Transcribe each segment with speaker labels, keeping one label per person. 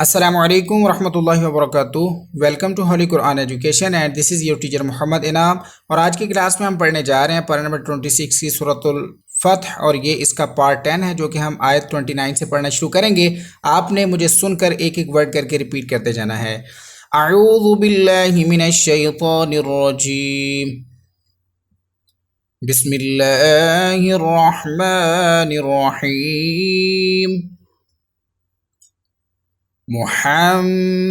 Speaker 1: Assalamu alaikum warahmatullahi wabarakatuh. Welcome to Holy Quran Education and this is your teacher Muhammad Inam. اور آج کی کلاس میں ہم پڑھنے جا رہے ہیں پارہ نمبر 26 کی سورۃ الفتح، اور یہ اس کا پارٹ 10 ہے جو کہ ہم آیت 29 سے پڑھنا شروع کریں گے. آپ نے مجھے سن کر ایک ایک ورڈ کر کے ریپیٹ کرتے جانا ہے. اعوذ باللہ من الشیطان الرجیم، بسم اللہ الرحمن الرحیم. محمد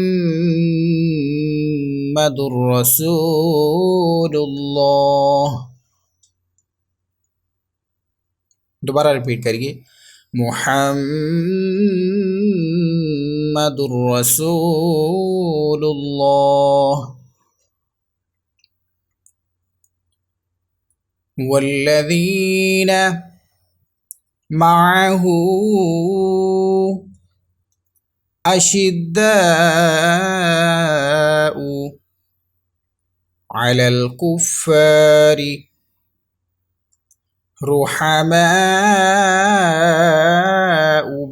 Speaker 1: رسول اللہ. دوبارہ ریپیٹ کریے، محمد رسول اللہ. والذین معه أشداء على الكفار رحماء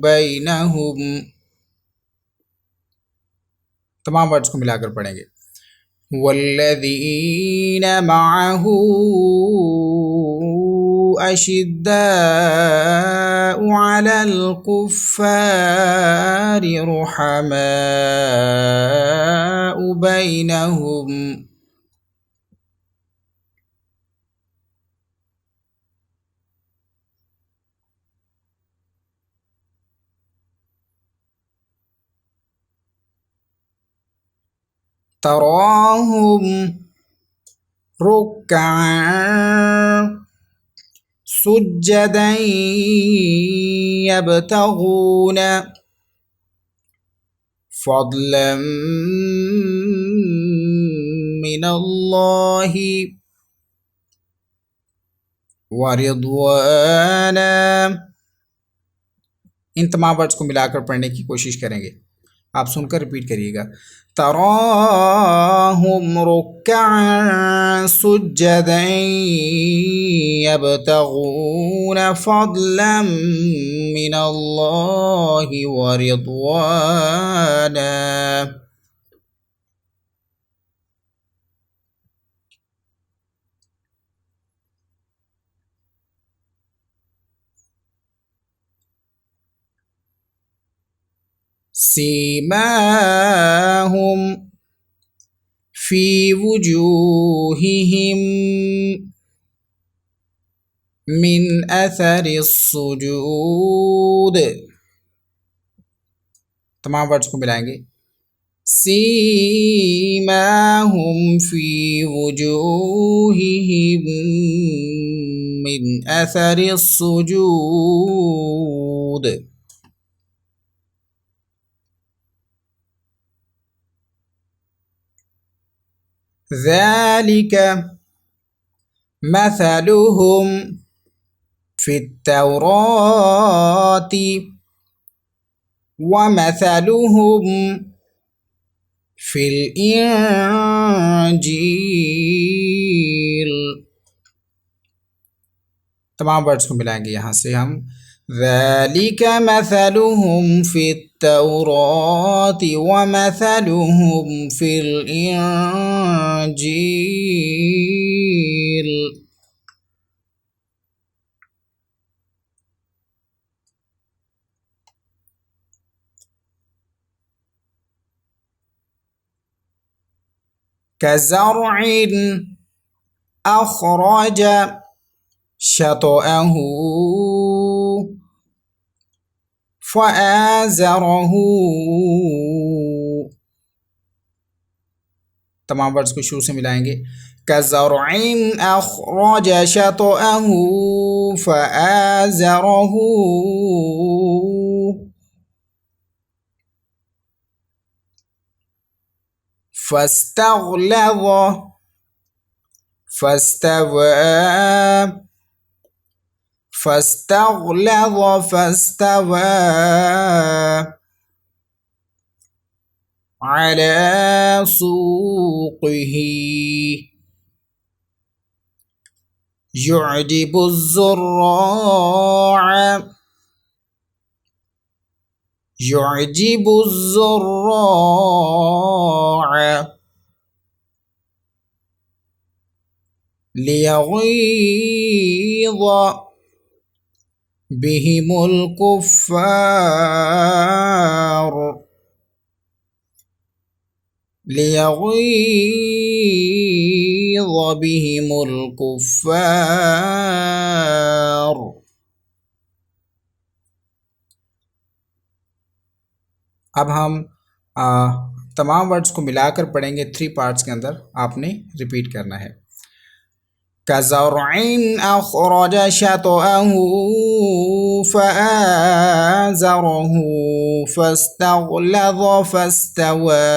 Speaker 1: بينهم. تمام ورڈز کو ملا کر پڑھیں گے. والذین معه أشداء على الكفار رحماء بينهم. تراهم ركعا سجدا يبتغون فضلا من الله ورضوانا. ان تمام ورڈز کو ملا کر پڑھنے کی کوشش کریں گے. آپ سن کر ریپیٹ کریے گا. تراہم رکعا سجدا یبتغون فضلا من اللہ ورضوانا. سیماہم فی وجوہہم من اثر السجود. تمام ورڈز کو ملائیں گے. سیماہم فی وجوہہم من اثر السجود. ذلك مثلهم في التوراة ومثلهم في الإنجيل. تمام ورڈز کو ملائیں گے یہاں سے ہم. ذلك مثلهم في التوراة ومثلهم في الإنجيل. كزرع أخرج شطأه فآزره. تمام ورڈز کو شروع سے ملائیں گے. كزرع أخرج شطأه فآزره فاستغلظ فاستوى على سوقه يعجب الزراع يعجب الزراع ليغيظ بهم الكفار ليغيظ بهم الكفار. اب ہم تمام ورڈز کو ملا کر پڑھیں گے 3 پارٹس کے اندر، آپ نے ریپیٹ کرنا ہے. كزرع أخرج شطأه فآزره فاستغلظ فاستوى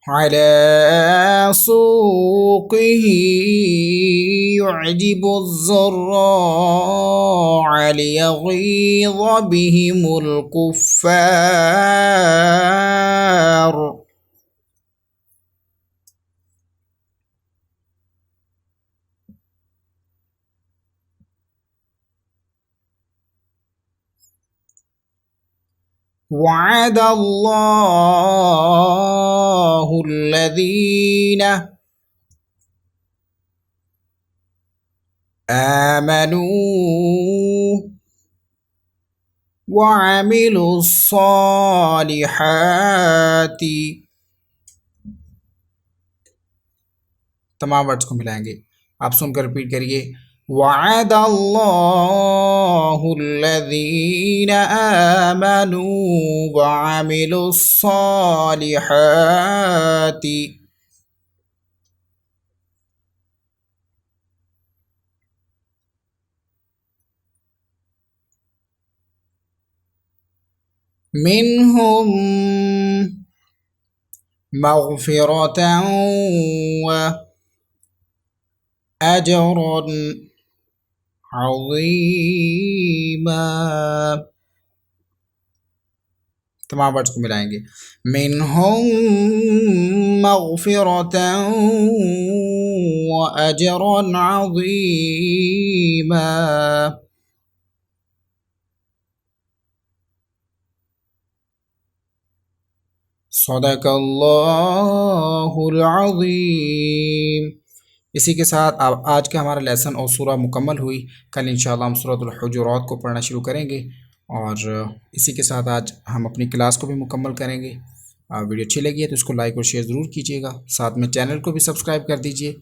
Speaker 1: على سوقه يعجب الزراع ليغيظ بهم الكفار. وعد الله الذين آمنوا وعملوا الصالحات. تمام ورڈز کو ملائیں گے، آپ سن کر ریپیٹ کریے. وعد اللہ الذین آمنوا وعملوا الصالحات منہم مغفرة وأجر عظیما. تمام ورڈز کو ملائیں گے. منہم مغفرة وأجر عظیما. صدق اللہ العظیم. اسی کے ساتھ آج کا ہمارا لیسن اور سورہ مکمل ہوئی. کل انشاءاللہ ہم سورۃ الحجرات کو پڑھنا شروع کریں گے، اور اسی کے ساتھ آج ہم اپنی کلاس کو بھی مکمل کریں گے. ویڈیو اچھی لگی ہے تو اس کو لائک اور شیئر ضرور کیجیے گا، ساتھ میں چینل کو بھی سبسکرائب کر دیجیے.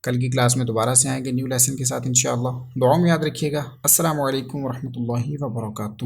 Speaker 1: کل کی کلاس میں دوبارہ سے آئیں گے نیو لیسن کے ساتھ انشاءاللہ. دعاؤں میں یاد رکھیے گا. السلام علیکم ورحمۃ اللہ وبرکاتہ.